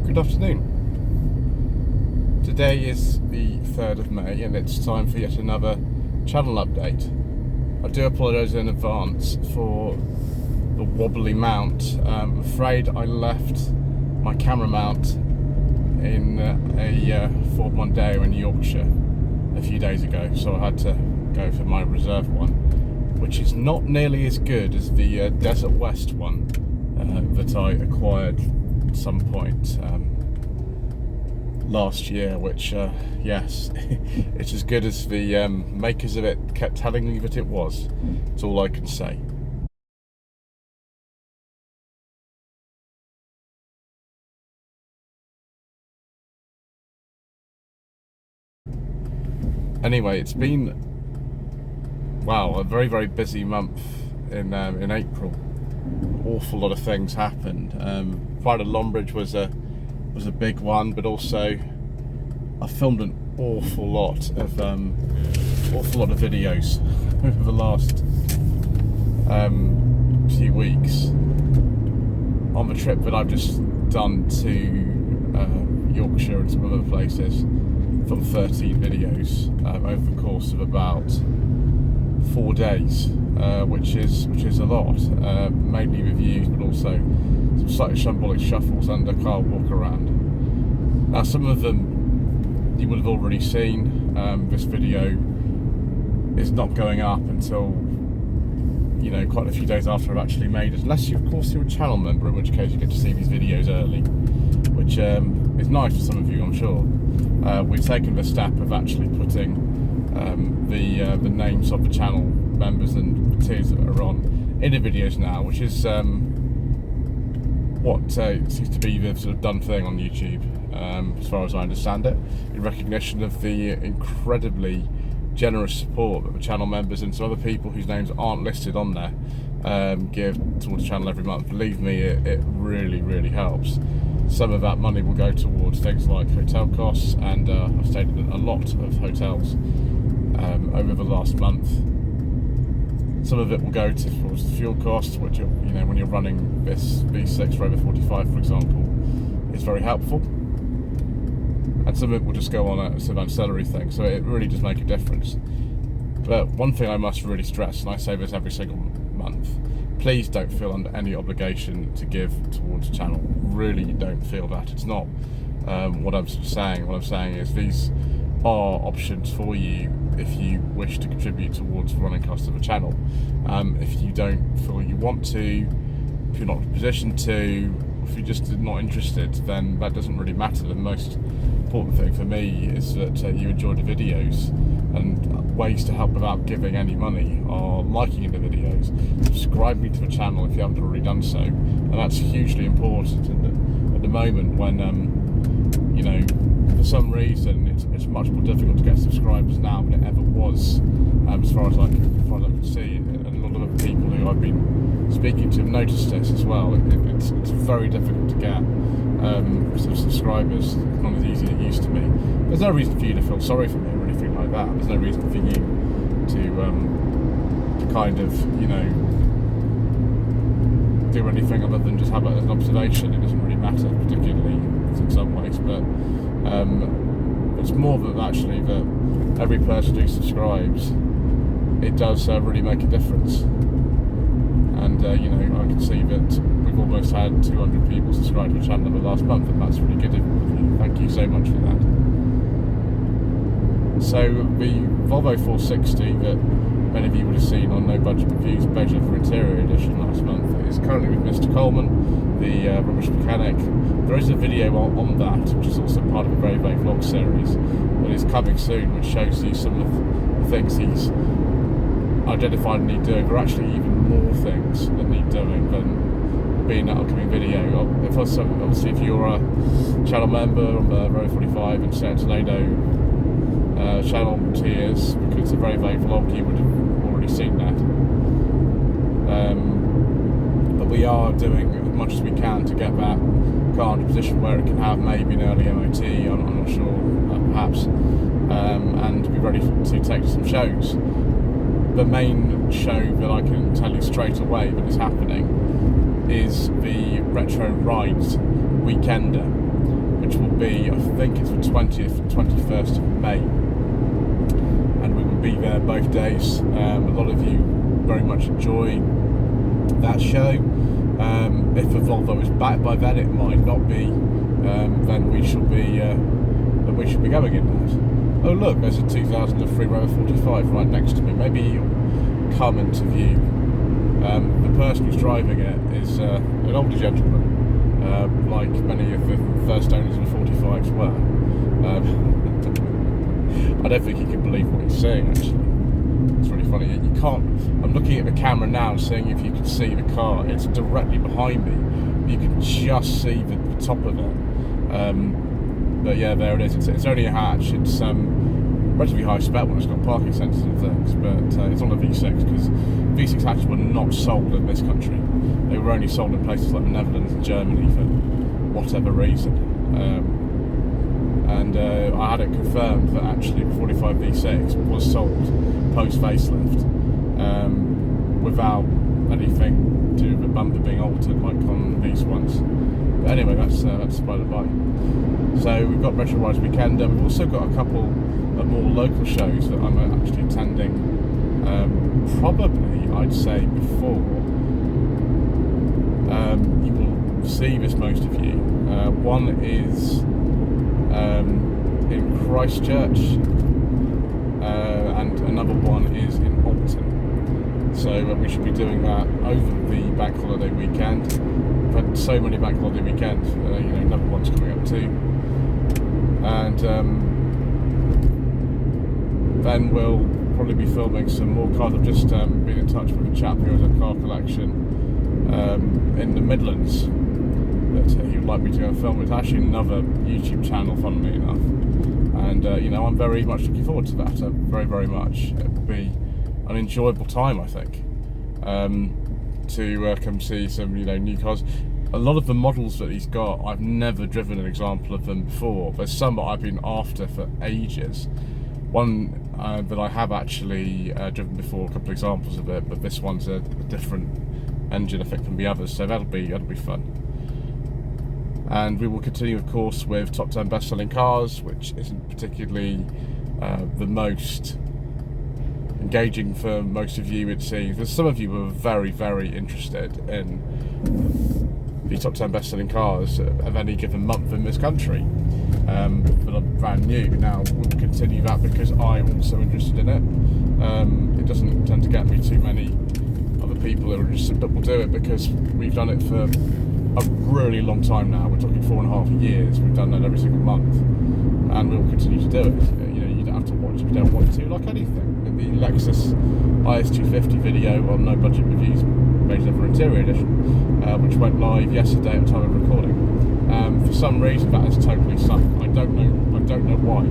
Good afternoon. Today is the 3rd of May and it's time for yet another channel update. I do apologise in advance for the wobbly mount. I'm afraid I left my camera mount in a Ford Mondeo in Yorkshire a few days ago, so I had to go for my reserve one, which is not nearly as good as the Desert West one that I acquired at some point last year, which yes, it's as good as the makers of it kept telling me that it was. That's all I can say. Anyway, it's been, wow, a very, very busy month in April. An awful lot of things happened. Pride of Longbridge was a big one, but also I filmed an awful lot of videos over the last few weeks on the trip that I've just done to Yorkshire and some other places. From 13 videos over the course of about 4 days, which is a lot. Mainly reviews, but also some slightly shambolic shuffles and a car walk around. Now, some of them you would have already seen. This video is not going up until, you know, quite a few days after I've actually made it, unless you, of course, you're a channel member, in which case you get to see these videos early, which is nice for some of you, I'm sure. We've taken the step of actually putting the names of the channel members and the tiers that are on in the videos now, which is what seems to be the sort of done thing on YouTube, as far as I understand it, in recognition of the incredibly generous support that the channel members and some other people whose names aren't listed on there give towards the channel every month. Believe me, it really, really helps. Some of that money will go towards things like hotel costs, and I've stayed in a lot of hotels over the last month. Some of it will go towards the fuel costs, which, you know, when you're running this V6 for over 45, for example, is very helpful. And some of it will just go on a sort of ancillary thing, so it really does make a difference. But one thing I must really stress, and I say this every single month, please don't feel under any obligation to give towards the channel. Really don't feel that. It's not what I'm saying. What I'm saying is these are options for you if you wish to contribute towards the running costs of the channel. If you don't feel you want to, if you're not in a position to, if you're just not interested, then that doesn't really matter. The most important thing for me is that you enjoy the videos, and ways to help without giving any money are liking the videos, subscribing to the channel if you haven't already done so, and that's hugely important at the moment when you know, for some reason it's much more difficult to get subscribers now than it ever was, as far as I can see, and a lot of the people who I've been speaking to have noticed this as well. It's very difficult to get sort of subscribers. It's not as easy as it used to be. There's no reason for you to feel sorry for me or anything like that. There's no reason for you to kind of, you know, do anything other than just have it as an observation. It doesn't really matter particularly in some ways, but it's more that actually that every person who subscribes, it does really make a difference. And you know, I can see that we've almost had 200 people subscribe to the channel in the last month, and that's really good of you. Thank you so much for that. So the Volvo 460 that many of you would have seen on No Budget Reviews Beige for Interior Edition last month is currently with Mr. Coleman, the rubbish mechanic. There is a video on that, which is also part of a very, very vlog series that is coming soon, which shows you some of the things he's identified and need doing. There are actually even more things that need doing than being that upcoming video. Obviously, if you're a channel member on the Row 45 and San Tornado channel tiers, because it's a very vague vlog, you would have already seen that. But we are doing as much as we can to get that car in a position where it can have maybe an early MOT, I'm not sure, perhaps, and be ready to take to some shows. The main show that I can tell you straight away that is happening is the Retro Rides Weekender. which will be, I think it's the 20th and 21st of May, and we will be there both days. A lot of you very much enjoy that show. If the Volvo is back by then, it might not be. Then we shall be going in that. Oh look, there's a 2003 Rover 45 right next to me. Maybe you'll come into view. The person who's driving it is an older gentleman, like many of the first owners of the 45s were. I don't think he can believe what he's saying, actually. It's really funny. You can't. I'm looking at the camera now, seeing if you can see the car. It's directly behind me. You can just see the top of it. But yeah, there it is. It's only a hatch. It's relatively high spec one. It's got parking sensors and things, but it's on a V6 because V6 hatches were not sold in this country. They were only sold in places like the Netherlands and Germany for whatever reason. And I had it confirmed that actually the 45 V6 was sold post facelift without anything to do with the bumper being altered like on these ones. But anyway, that's by the by. So we've got Retro Rise Weekend. We've also got a couple of more local shows that I'm actually attending. Probably, I'd say, before you will see this, most of you. One is in Christchurch, and another one is in Alton. So we should be doing that over the bank holiday weekend. We've had so many bank holiday weekends. Another one's coming up too. And then we'll probably be filming some more cars. I've just been in touch with a chap who has a car collection in the Midlands that he would like me to go and film. It's actually another YouTube channel, funnily enough, and I'm very much looking forward to that. Very, very much. It will be an enjoyable time, I think, to come see some new cars. A lot of the models that he's got, I've never driven an example of them before. There's some that I've been after for ages. One that I have actually driven before, a couple of examples of it, but this one's a different engine, I think, from the others, so that'll be fun. And we will continue, of course, with top 10 best-selling cars, which isn't particularly the most engaging for most of you, it seems. There's some of you who are very, very interested in the top 10 best-selling cars of any given month in this country, but I'm brand new. Now, we'll continue that because I'm also interested in it. It doesn't tend to get me too many other people that are interested, but we'll do it because we've done it for a really long time now. We're talking 4.5 years. We've done that every single month, and we'll continue to do it. You don't have to watch if you don't want to, like anything. The Lexus IS250 video on No Budget Reviews, based over Interior Edition, which went live yesterday at the time of recording. For some reason, that is totally sunk. I don't know why.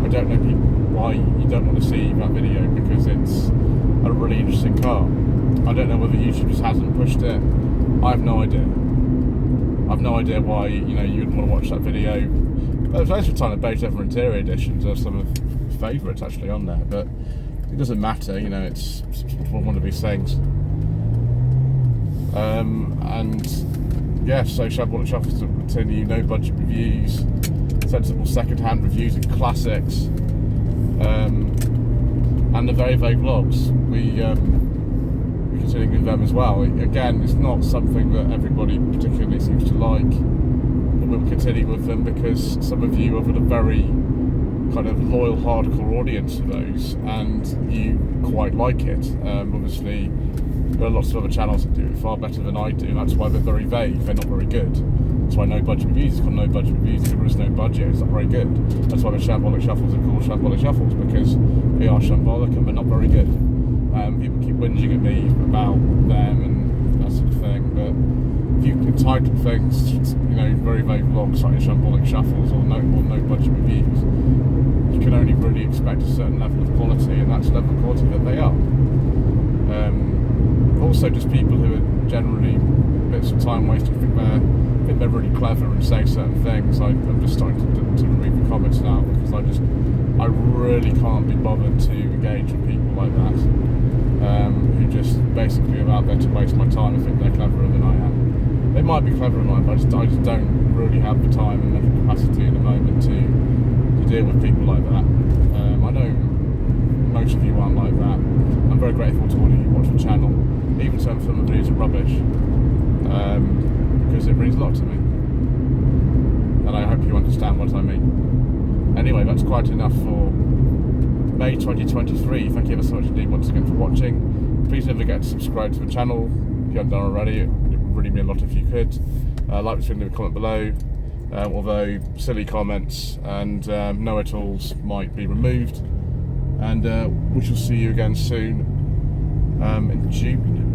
I don't know why you don't want to see that video, because it's a really interesting car. I don't know whether YouTube just hasn't pushed it. I have no idea. I've no idea why you'd want to watch that video. But most of the time, the base over Interior Editions are some of the favourites actually on there, but it doesn't matter. It's one of these things. And yeah, so Shambolic Shuffles will continue. No budget reviews, sensible second-hand reviews and classics, and the very vague vlogs. We're continuing with them as well. Again, it's not something that everybody particularly seems to like, but we'll continue with them because some of you have got a very kind of loyal, hardcore audience for those, and you quite like it. Obviously, there are lots of other channels that do it far better than I do. That's why they're very vague. They're not very good. That's why No Budget Reviews is called No Budget Reviews. There is no budget. It's not very good. That's why the Shambolic Shuffles are called Shambolic Shuffles, because they are shambolic and they're not very good. People keep whinging at me about them and that sort of thing, but if you entitle things, very vague vlogs like Shambolic Shuffles or no budget reviews, you can only really expect a certain level of quality, and that's the level of quality that they are. Also, just people who are generally bits of time wasting, think they're really clever and say certain things. I'm just starting to read the comments now, because I really can't be bothered to engage with people like that, who just basically are out there to waste my time and think they're cleverer than I am. They might be cleverer than I am, but I just don't really have the time and mental capacity at the moment to deal with people like that. I know most of you aren't like that. I'm very grateful to all of you who watch the channel, even some of the videos are rubbish, because it means a lot to me, and I hope you understand what I mean. Anyway, that's quite enough for May 2023. Thank you ever so much indeed once again for watching. Please don't forget to subscribe to the channel if you haven't done already. It would really mean a lot if you could. Like this video, leave a comment below. Although silly comments and know-it-alls might be removed. And we shall see you again soon in June.